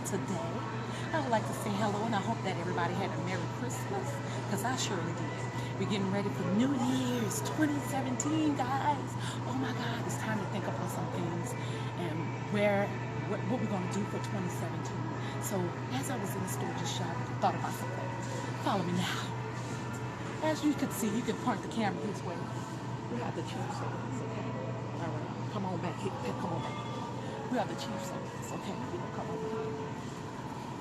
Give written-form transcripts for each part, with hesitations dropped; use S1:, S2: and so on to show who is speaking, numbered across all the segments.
S1: today. I would like to say hello and I hope that everybody had a Merry Christmas, because I surely did. We're getting ready for New Year's 2017, guys. Oh my God, it's time to think about some things and what we're going to do for 2017. So as I was in the store just shopping, I thought about something. Follow me now. As you can see, you can point the camera this way. We have the cheap service, okay? All right, come on back here. Come on back. We have the cheap service, okay? Come over here.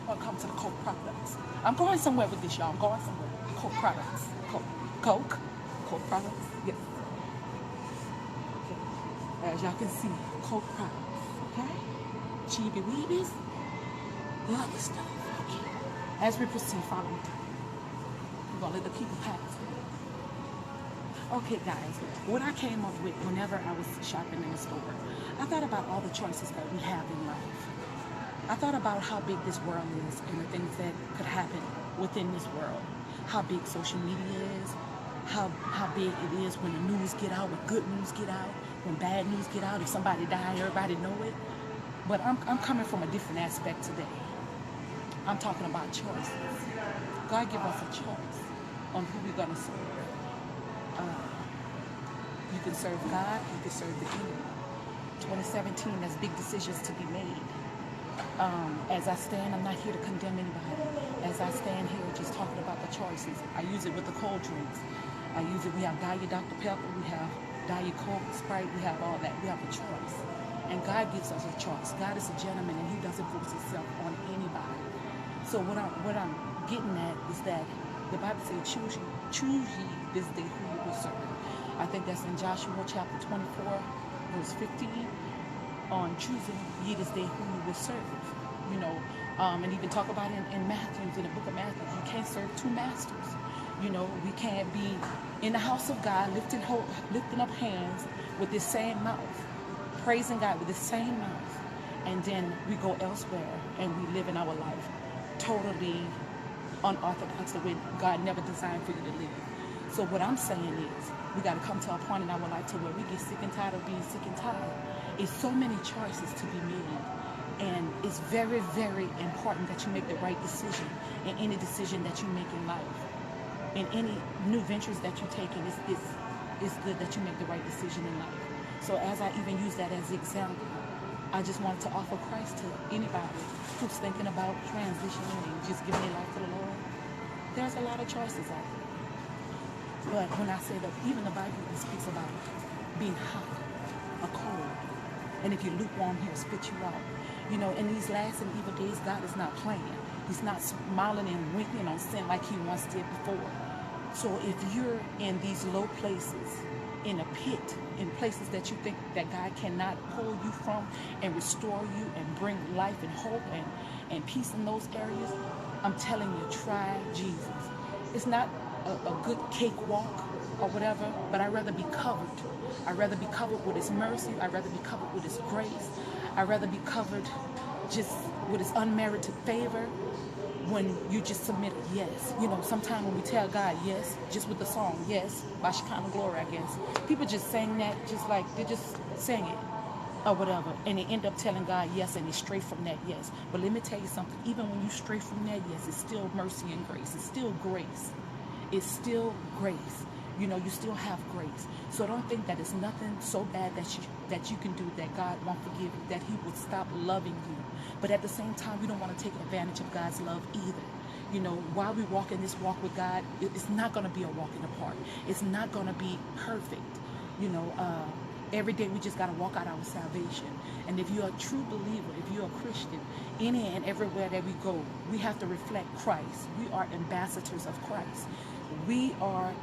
S1: Welcome to the Coke products. I'm going somewhere with this, y'all. I'm going somewhere. Coke products. Coke products. Yes. Okay. As y'all can see, Coke products. Okay. Cheapy weebies. The other stuff. Okay. As we proceed, follow me. We're gonna let the people pass. Okay, guys. What I came up with whenever I was shopping in the store, I thought about all the choices that we have in life. I thought about how big this world is and the things that could happen within this world. How big social media is, how big it is when the news get out, when good news get out, when bad news get out. If somebody died, everybody know it. But I'm coming from a different aspect today. I'm talking about choices. God give us a choice on who we're gonna serve. You can serve God, you can serve the enemy. 2017, there's big decisions to be made. As I stand, I'm not here to condemn anybody. As I stand here just talking about the choices, I use it with the cold drinks. I use it, we have Diet Dr. Pepper, we have Diet Coke, Sprite, we have all that. We have a choice. And God gives us a choice. God is a gentleman and he doesn't force himself on anybody. So what I'm getting at is that the Bible says, choose ye this day who you will serve. I think that's in Joshua chapter 24, verse 15. On choosing ye this day who you will serve, you know, and even talk about it in Matthew, in the book of Matthew. You can't serve two masters. You know, we can't be in the house of God lifting up hands with this same mouth, praising God with this same mouth, and then we go elsewhere and we live in our life totally unorthodox, the way God never designed for you to live. So what I'm saying is, we got to come to a point in our life to where we get sick and tired of being sick and tired. It's so many choices to be made, and it's very, very important that you make the right decision in any decision that you make in life. In any new ventures that you take in, it's good that you make the right decision in life. So as I even use that as an example, I just wanted to offer Christ to anybody who's thinking about transitioning and just giving their life to the Lord. There's a lot of choices out there. But when I say that, even the Bible speaks about being hot or cold. And if you're lukewarm, he'll spit you out. You know, in these last and evil days, God is not playing. He's not smiling and winking on sin like he once did before. So if you're in these low places, in a pit, in places that you think that God cannot pull you from and restore you and bring life and hope and peace in those areas, I'm telling you, try Jesus. It's not a good cakewalk or whatever, but I'd rather be covered. I'd rather be covered with his mercy. I'd rather be covered with his grace. I'd rather be covered just with his unmerited favor when you just submit a yes. You know, sometimes when we tell God yes, just with the song, yes, by Shekinah Glory, I guess, people just sing that just like, they just sing it or whatever, and they end up telling God yes, and they stray from that yes. But let me tell you something, even when you stray from that yes, it's still mercy and grace. It's still grace. It's still grace. You know, you still have grace. So don't think that it's nothing so bad that you can do that God won't forgive you, that he would stop loving you. But at the same time, we don't want to take advantage of God's love either. You know, while we walk in this walk with God, it's not going to be a walk in the park. It's not going to be perfect. You know, every day we just got to walk out our salvation. And if you're a true believer, if you're a Christian, any and everywhere that we go, we have to reflect Christ. We are ambassadors of Christ. We are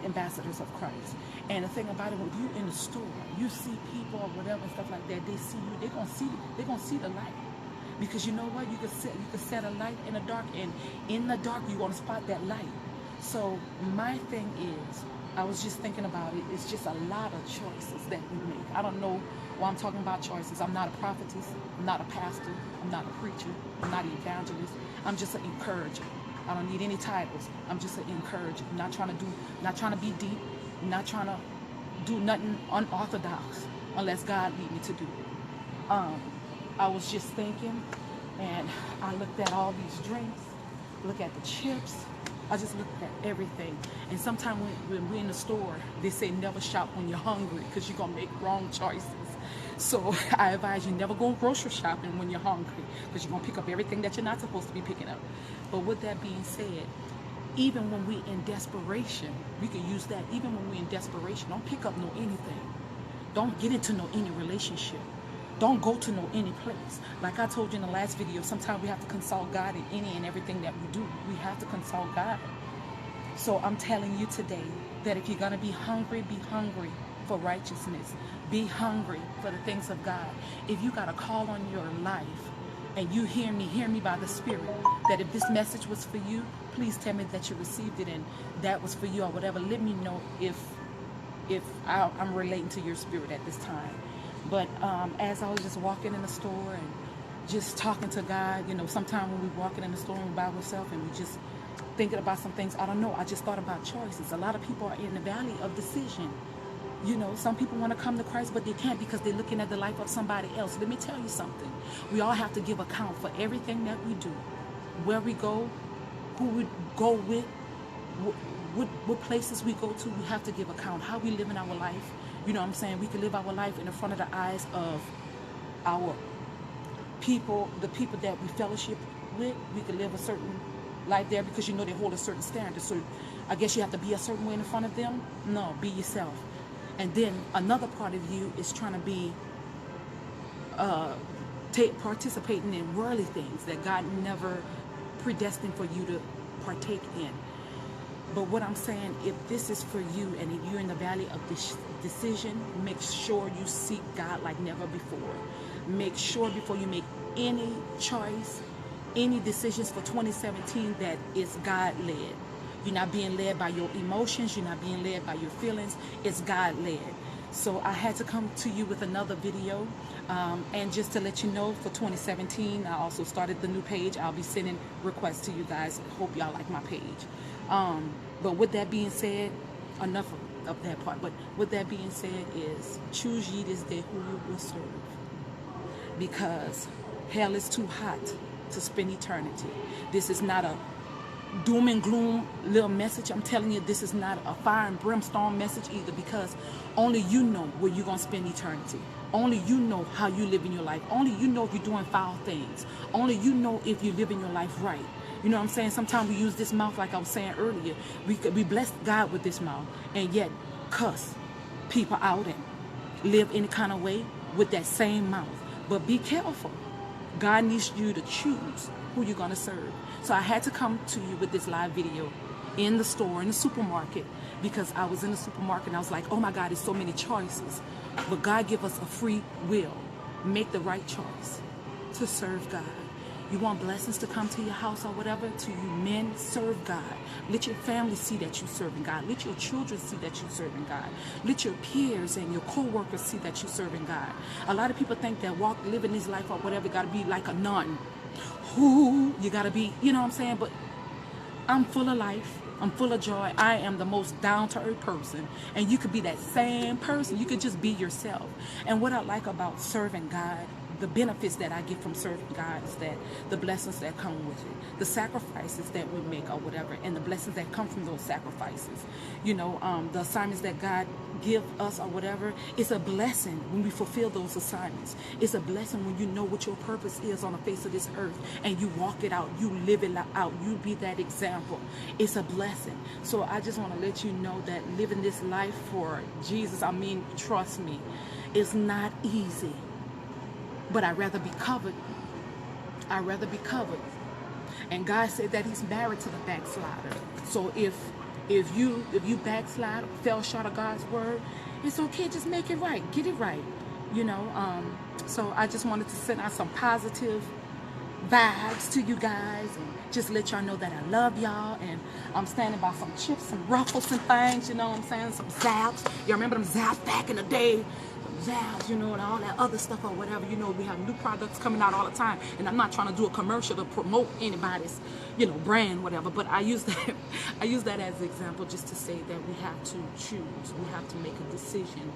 S1: ambassadors of Christ. And the thing about it, when you in the store, you see people or whatever and stuff like that, they see you, they're gonna see the light. Because you know what? You could set a light in the dark, and in the dark you're gonna spot that light. So my thing is, I was just thinking about it, it's just a lot of choices that we make. I don't know why I'm talking about choices. I'm not a prophetess, I'm not a pastor, I'm not a preacher, I'm not an evangelist, I'm just an encourager. I don't need any titles. I'm just an encourager. I'm not trying to be deep. I'm not trying to do nothing unorthodox unless God lead me to do it. I was just thinking And I looked at all these drinks, look at the chips. I just looked at everything. And sometimes when we're in the store, they say never shop when you're hungry because you're going to make wrong choices. So I advise you never go grocery shopping when you're hungry because you're going to pick up everything that you're not supposed to be picking up. But with that being said, even when we're in desperation, we can use that. Even when we're in desperation, don't pick up no anything. Don't get into no any relationship. Don't go to no any place. Like I told you in the last video, sometimes we have to consult God in any and everything that we do. We have to consult God. So I'm telling you today that if you're going to be hungry for righteousness. Be hungry for the things of God. If you got a call on your life and you hear me by the Spirit, that if this message was for you, please tell me that you received it and that was for you or whatever. Let me know if I'm relating to your spirit at this time. But as I was just walking in the store and just talking to God, you know, sometimes when we're walking in the store and we're by ourselves and we just thinking about some things, I don't know, I just thought about choices. A lot of people are in the valley of decision. You know, some people want to come to Christ, but they can't because they're looking at the life of somebody else. Let me tell you something. We all have to give account for everything that we do, where we go, who we go with, what places we go to. We have to give account how we live in our life. You know what I'm saying? We can live our life in the front of the eyes of our people, the people that we fellowship with. We can live a certain life there because, you know, they hold a certain standard. So I guess you have to be a certain way in front of them. No, be yourself. And then another part of you is trying to be participating in worldly things that God never predestined for you to partake in. But what I'm saying, if this is for you and if you're in the valley of this decision, make sure you seek God like never before. Make sure before you make any choice, any decisions for 2017 that is God-led. You're not being led by your emotions. You're not being led by your feelings. It's God-led. So I had to come to you with another video. And just to let you know, for 2017, I also started the new page. I'll be sending requests to you guys. Hope y'all like my page. But with that being said, enough of that part. But with that being said is, choose ye this day who you will serve. Because hell is too hot to spend eternity. This is not a doom and gloom little message. I'm telling you, this is not a fire and brimstone message either, because only you know where you're going to spend eternity. Only you know how you live in your life. Only you know if you're doing foul things. Only you know if you're living your life right. You know what I'm saying? Sometimes we use this mouth, like I was saying earlier. We bless God with this mouth and yet cuss people out and live any kind of way with that same mouth. But be careful. God needs you to choose who you're going to serve. So I had to come to you with this live video in the store, in the supermarket, because I was in the supermarket and I was like, oh my God, there's so many choices. But God give us a free will. Make the right choice to serve God. You want blessings to come to your house or whatever, to you men, serve God. Let your family see that you're serving God. Let your children see that you're serving God. Let your peers and your co-workers see that you're serving God. A lot of people think that living this life or whatever, got to be like a nun. Who you got to be, you know what I'm saying? But I'm full of life. I'm full of joy. I am the most down-to-earth person. And you could be that same person. You could just be yourself. And what I like about serving God, the benefits that I get from serving God is that the blessings that come with it, the sacrifices that we make or whatever, and the blessings that come from those sacrifices. You know, the assignments that God give us or whatever, it's a blessing when we fulfill those assignments. It's a blessing when you know what your purpose is on the face of this earth and you walk it out, you live it out, you be that example. It's a blessing. So I just want to let you know that living this life for Jesus, I mean, trust me, it's not easy. But I'd rather be covered. I'd rather be covered. And God said that he's married to the backslider. So if you backslide, fell short of God's word, it's okay. Just make it right. Get it right. You know, so I just wanted to send out some positive vibes to you guys and just let y'all know that I love y'all. And I'm standing by some chips, some Ruffles and things, you know what I'm saying? Some Zaps. Y'all remember them Zaps back in the day? Zaps, you know, and all that other stuff or whatever. You know, we have new products coming out all the time. And I'm not trying to do a commercial to promote anybody's, you know, brand, whatever. But I use that as an example just to say that we have to choose. We have to make a decision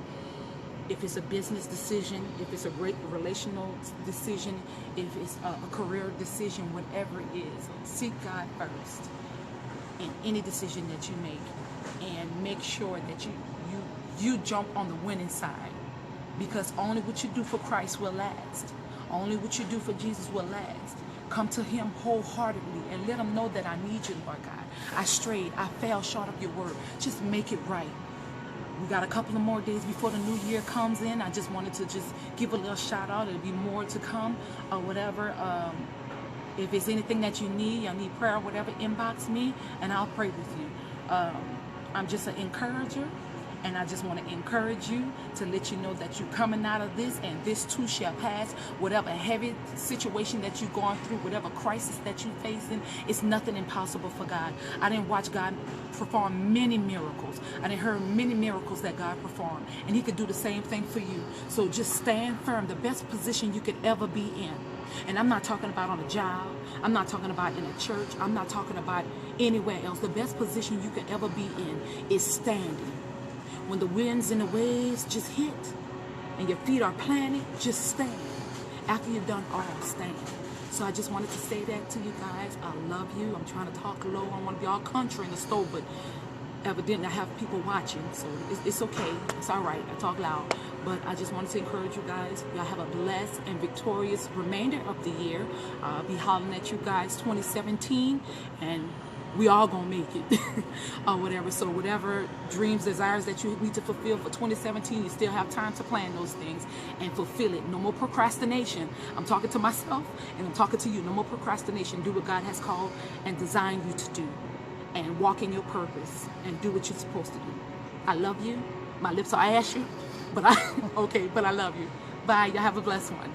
S1: If it's a business decision, if it's a great relational decision, if it's a career decision, whatever it is, seek God first in any decision that you make, and make sure that you jump on the winning side, because only what you do for Christ will last. Only what you do for Jesus will last. Come to him wholeheartedly and let him know that I need you, Lord God. I strayed, I fell short of your word. Just make it right. We got a couple of more days before the new year comes in. I just wanted to just give a little shout out. There'll be more to come or whatever. If it's anything that you need, I need prayer or whatever, inbox me and I'll pray with you. I'm just an encourager, and I just want to encourage you to let you know that you're coming out of this, and this too shall pass. Whatever heavy situation that you're going through, whatever crisis that you're facing, it's nothing impossible for God. I didn't watch God perform many miracles. I didn't hear many miracles that God performed, and he could do the same thing for you. So just stand firm, the best position you could ever be in. And I'm not talking about on a job. I'm not talking about in a church. I'm not talking about anywhere else. The best position you could ever be in is standing. When the winds and the waves just hit and your feet are planted, just stand. After you've done all, stand. So I just wanted to say that to you guys. I love you. I'm trying to talk low. I don't want to be all country in the store, but evidently I have people watching, so it's okay. It's all right. I talk loud. But I just wanted to encourage you guys. Y'all have a blessed and victorious remainder of the year. I'll be hollering at you guys 2017, and we all gonna make it or whatever. So whatever dreams, desires that you need to fulfill for 2017, you still have time to plan those things and fulfill it. No more procrastination. I'm talking to myself and I'm talking to you. No more procrastination. Do what God has called and designed you to do, and walk in your purpose and do what you're supposed to do. I love you. My lips are ashy, but I love you. Bye. Y'all have a blessed one.